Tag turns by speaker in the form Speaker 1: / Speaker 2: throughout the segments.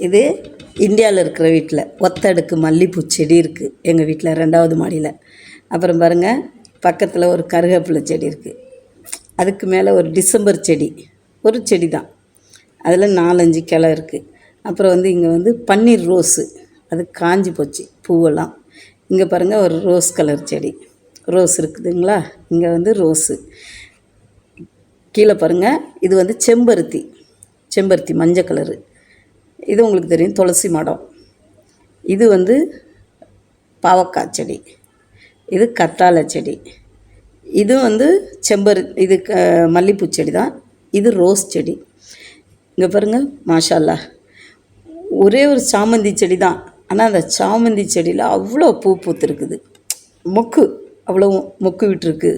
Speaker 1: இது இந்தியாவில் இருக்கிற வீட்டில் ஒத்தடுக்கு மல்லிகைப்பூ செடி இருக்குது எங்கள் வீட்டில் 2வது மாடியில். அப்புறம் பாருங்கள், பக்கத்தில் ஒரு கருவேப்பிலை செடி இருக்குது. அதுக்கு மேலே ஒரு டிசம்பர் செடி, ஒரு செடி தான், அதில் 4-5 கிளை இருக்குது. அப்புறம் இங்கே பன்னீர் ரோஸு, அது காஞ்சி போச்சு பூவெல்லாம். இங்கே பாருங்கள், ஒரு ரோஸ் கலர் செடி, ரோஸ் இருக்குதுங்களா. இங்கே ரோஸு. கீழே பாருங்கள், இது செம்பருத்தி மஞ்சள் கலரு. இது உங்களுக்கு தெரியும், துளசி மடம். இது பாவக்காய் செடி, இது கத்தாழை செடி, இது இது மல்லிகைப்பூ செடி தான். இது ரோஸ் செடி. இங்கே பாருங்கள், மாஷா அல்லாஹ், ஒரே ஒரு சாமந்தி செடி தான். ஆனால் அந்த சாமந்தி செடியில் அவ்வளோ பூ பூத்துருக்குது. மொக்கு அவ்வளோ மொக்கு விட்டுருக்கு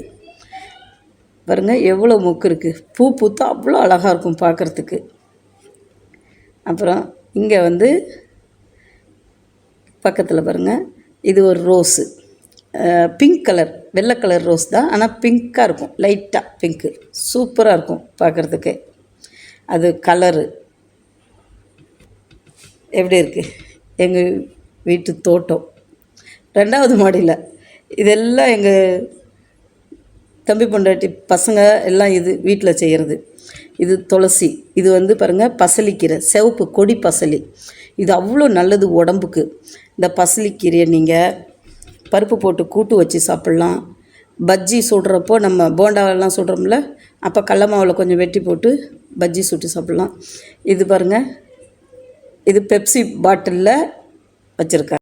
Speaker 1: பாருங்கள், எவ்வளோ மொக்கு இருக்குது. பூ பூத்தா அவ்வளோ அழகாக இருக்கும் பார்க்குறதுக்கு. அப்புறம் இங்கே பக்கத்தில் பாருங்கள், இது ஒரு ரோஸு, பிங்க் கலர், வெள்ளை கலர் ரோஸ் தான், ஆனால் பிங்க்காக இருக்கும், லைட்டாக பிங்க்கு, சூப்பராக இருக்கும் பார்க்குறதுக்கு. அது கலரு எப்படி இருக்குது. எங்கள் வீட்டு தோட்டம் 2வது மாடியில். இதெல்லாம் எங்கள் தம்பி பொண்டாட்டி பசங்க எல்லாம் இது வீட்டில் செய்கிறது. இது துளசி. இது பாருங்கள், பசலிக்கீரை, சிவப்பு கொடி பசலி. இது அவ்வளோ நல்லது உடம்புக்கு. இந்த பசலிக்கீரையை நீங்கள் பருப்பு போட்டு கூட்டு வச்சு சாப்பிட்லாம். பஜ்ஜி சுடுறப்போ, நம்ம போண்டாவெல்லாம் சுடுறோம்ல, அப்போ கடல மாவில் கொஞ்சம் வெட்டி போட்டு பஜ்ஜி சுட்டு சாப்பிட்லாம். இது பாருங்கள், இது பெப்சி பாட்டிலில் வச்சுருக்காங்க.